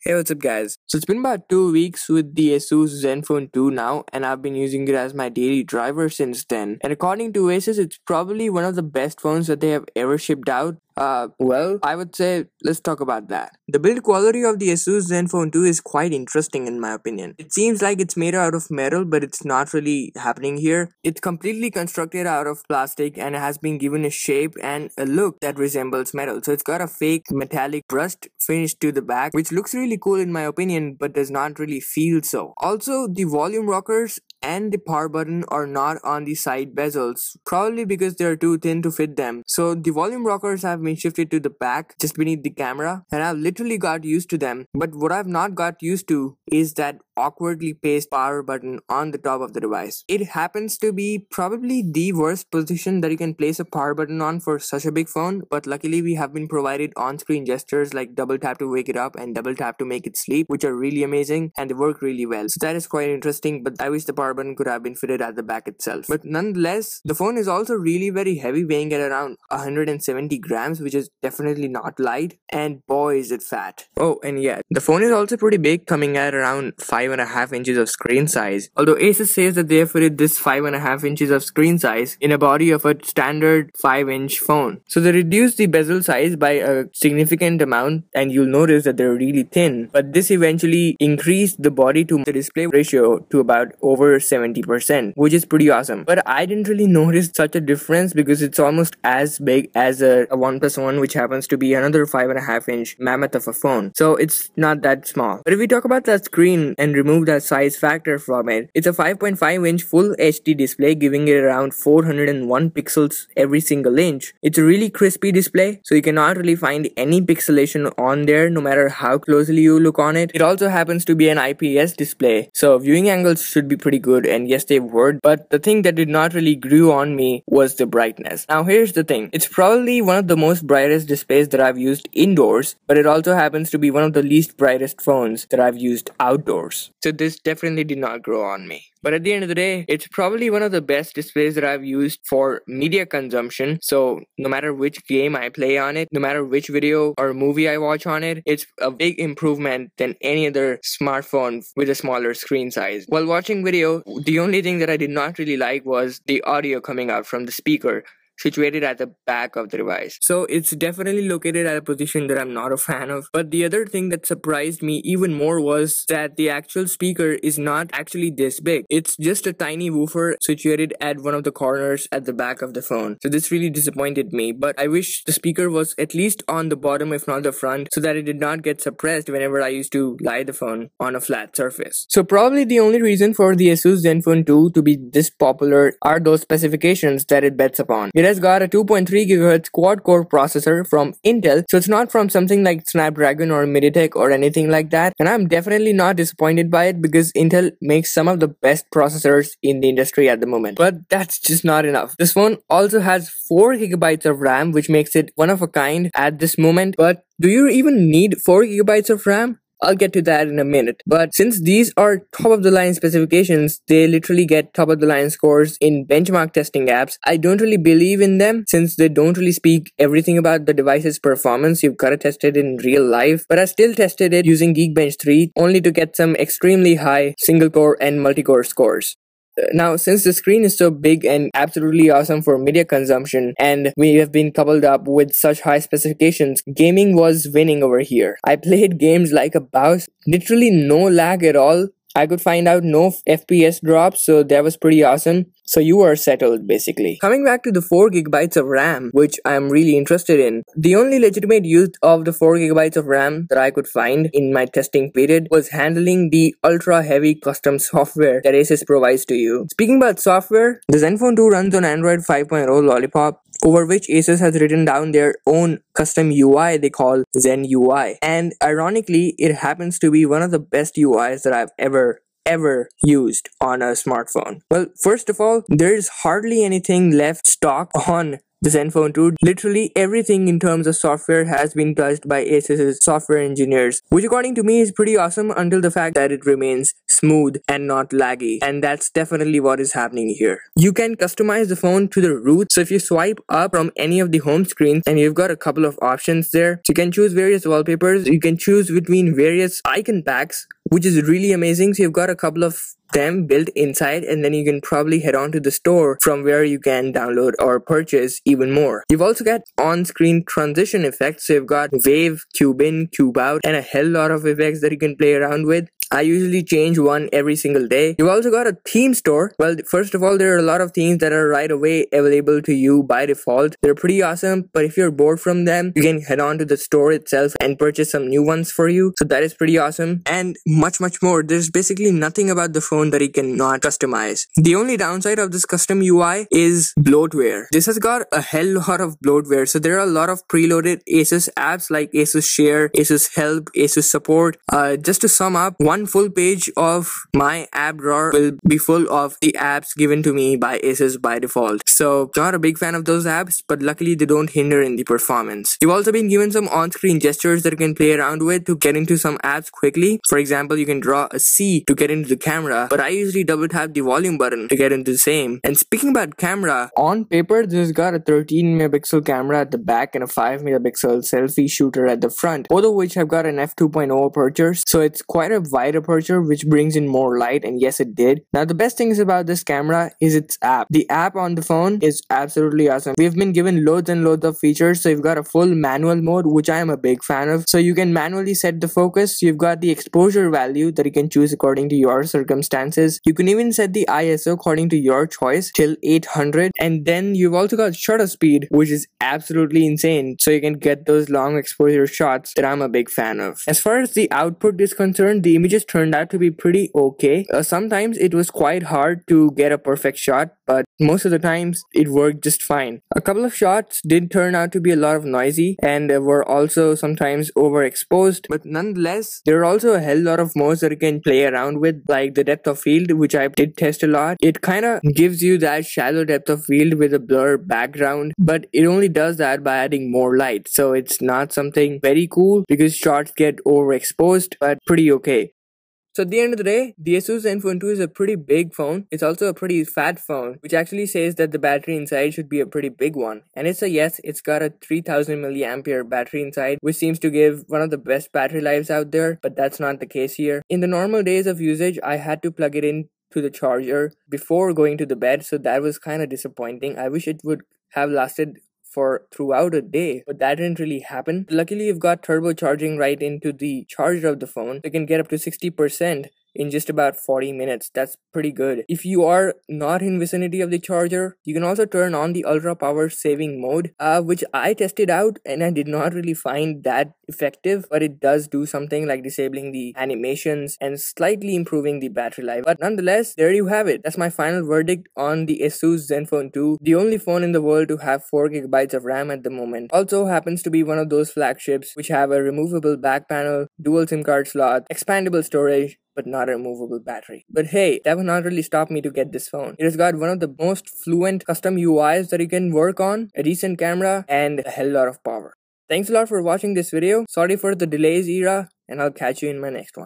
Hey, what's up guys? So it's been about 2 weeks with the Asus Zenfone 2 now, and I've been using it as my daily driver since then. And according to Asus, it's probably one of the best phones that they have ever shipped out. Well, I would say let's talk about that. The build quality of the Asus Zenfone 2 is quite interesting in my opinion. It seems like it's made out of metal, but it's not really happening here. It's completely constructed out of plastic and it has been given a shape and a look that resembles metal. So it's got a fake metallic brushed finish to the back, which looks really cool in my opinion, but does not really feel so. Also, the volume rockers and the power button are not on the side bezels, probably because they are too thin to fit them. So the volume rockers have been shifted to the back just beneath the camera, and I've literally got used to them. But what I've not got used to is that awkwardly placed power button on the top of the device. It happens to be probably the worst position that you can place a power button on for such a big phone, but luckily we have been provided on-screen gestures like double tap to wake it up and double tap to make it sleep, which are really amazing and they work really well. So that is quite interesting, but I wish the power button could have been fitted at the back itself. But nonetheless, the phone is also really very heavy, weighing at around 170 grams, which is definitely not light, and boy is it fat. Oh, and yeah, the phone is also pretty big, coming at around 5.5 inches of screen size. Although Asus says that they have fitted this 5.5 inches of screen size in a body of a standard 5-inch phone. So they reduced the bezel size by a significant amount, and you'll notice that they're really thin. But this eventually increased the body to the display ratio to about over 70%, which is pretty awesome. But I didn't really notice such a difference because it's almost as big as a OnePlus One, which happens to be another 5.5-inch mammoth of a phone. So it's not that small. But if we talk about that screen and remove that size factor from it, it's a 5.5-inch full HD display, giving it around 401 pixels every single inch. It's a really crispy display, so you cannot really find any pixelation on there no matter how closely you look on it. It also happens to be an IPS display, so viewing angles should be pretty good, and yes, they were, but the thing that did not really grew on me was the brightness. Now here's the thing, it's probably one of the most brightest displays that I've used indoors, but it also happens to be one of the least brightest phones that I've used outdoors. So this definitely did not grow on me. But at the end of the day, it's probably one of the best displays that I've used for media consumption. So no matter which game I play on it, no matter which video or movie I watch on it, it's a big improvement than any other smartphone with a smaller screen size. While watching video, the only thing that I did not really like was the audio coming out from the speaker, situated at the back of the device. So it's definitely located at a position that I'm not a fan of. But the other thing that surprised me even more was that the actual speaker is not actually this big. It's just a tiny woofer situated at one of the corners at the back of the phone. So this really disappointed me, but I wish the speaker was at least on the bottom if not the front, so that it did not get suppressed whenever I used to lie the phone on a flat surface. So probably the only reason for the Asus Zenfone 2 to be this popular are those specifications that it bets upon. It has got a 2.3 GHz quad-core processor from Intel, so it's not from something like Snapdragon or MediaTek or anything like that, and I'm definitely not disappointed by it because Intel makes some of the best processors in the industry at the moment. But that's just not enough. This phone also has 4 GB of RAM, which makes it one of a kind at this moment. But do you even need 4 GB of RAM? I'll get to that in a minute. But since these are top of the line specifications, they literally get top of the line scores in benchmark testing apps. I don't really believe in them since they don't really speak everything about the device's performance. You've got to test it in real life. But I still tested it using Geekbench 3 only to get some extremely high single core and multi-core scores. Now, since the screen is so big and absolutely awesome for media consumption, and we have been coupled up with such high specifications, gaming was winning over here. I played games like a boss, literally no lag at all. I could find out no FPS drops, so that was pretty awesome. So you are settled basically. Coming back to the 4 GB of RAM, which I'm really interested in, the only legitimate use of the 4 GB of RAM that I could find in my testing period was handling the ultra heavy custom software that Asus provides to you. Speaking about software, the Zenfone 2 runs on Android 5.0 Lollipop, over which Asus has written down their own custom UI they call Zen UI. And ironically, it happens to be one of the best UIs that I've ever used on a smartphone. Well, first of all, there is hardly anything left stock on the Zenfone 2, literally everything in terms of software has been touched by Asus's software engineers, which according to me is pretty awesome until the fact that it remains smooth and not laggy. And that's definitely what is happening here. You can customize the phone to the root. So if you swipe up from any of the home screens, and you've got a couple of options there, so you can choose various wallpapers, you can choose between various icon packs, which is really amazing. So you've got a couple of them built inside, and then you can probably head on to the store from where you can download or purchase even more. You've also got on-screen transition effects. So you've got wave, cube in, cube out, and a hell lot of effects that you can play around with. I usually change one every single day. You've also got a theme store. Well, first of all, there are a lot of themes that are right away available to you by default. They're pretty awesome, but if you're bored from them, you can head on to the store itself and purchase some new ones for you. So that is pretty awesome, and much more. There's basically nothing about the phone that you cannot customize. The only downside of this custom UI is bloatware. This has got a hell lot of bloatware. So there are a lot of preloaded Asus apps like Asus Share, Asus Help, Asus Support. Just to sum up, one full page of my app drawer will be full of the apps given to me by Asus by default. So not a big fan of those apps, but luckily they don't hinder in the performance. You've also been given some on-screen gestures that you can play around with to get into some apps quickly. For example, you can draw a C to get into the camera, but I usually double tap the volume button to get into the same. And speaking about camera, on paper this has got a 13 megapixel camera at the back and a 5 megapixel selfie shooter at the front, both of which have got an f2.0 aperture, so it's quite a wide aperture which brings in more light, and yes, it did. Now the best things about this camera is its app. The app on the phone is absolutely awesome. We've been given loads and loads of features. So you've got a full manual mode, which I am a big fan of. So you can manually set the focus. You've got the exposure value that you can choose according to your circumstances. You can even set the ISO according to your choice till 800, and then you've also got shutter speed, which is absolutely insane, so you can get those long exposure shots that I'm a big fan of. As far as the output is concerned, the images turned out to be pretty okay. Sometimes it was quite hard to get a perfect shot, but most of the times it worked just fine. A couple of shots did turn out to be a lot of noisy and were also sometimes overexposed, but nonetheless there are also a hell lot of modes that you can play around with, like the depth of field, which I did test a lot. It kind of gives you that shallow depth of field with a blur background, but it only does that by adding more light, so it's not something very cool because shots get overexposed, but pretty okay. So at the end of the day, the Asus Zenfone 2 is a pretty big phone. It's also a pretty fat phone, which actually says that the battery inside should be a pretty big one. And it's a yes, it's got a 3000 milliampere battery inside, which seems to give one of the best battery lives out there, but that's not the case here. In the normal days of usage, I had to plug it in to the charger before going to the bed, so that was kind of disappointing. I wish it would have lasted for throughout a day, but that didn't really happen. Luckily, you've got turbocharging right into the charger of the phone. You can get up to 60% in just about 40 minutes. That's pretty good. If you are not in vicinity of the charger, you can also turn on the ultra power saving mode, which I tested out and I did not really find that effective, but it does do something like disabling the animations and slightly improving the battery life. But nonetheless, there you have it. That's my final verdict on the Asus Zenfone 2, the only phone in the world to have 4 GB of RAM at the moment. Also happens to be one of those flagships which have a removable back panel, dual SIM card slot, expandable storage, but not a removable battery. But hey, that will not really stop me to get this phone. It has got one of the most fluent custom UIs that you can work on, a decent camera, and a hell lot of power. Thanks a lot for watching this video. Sorry for the delays era, and I'll catch you in my next one.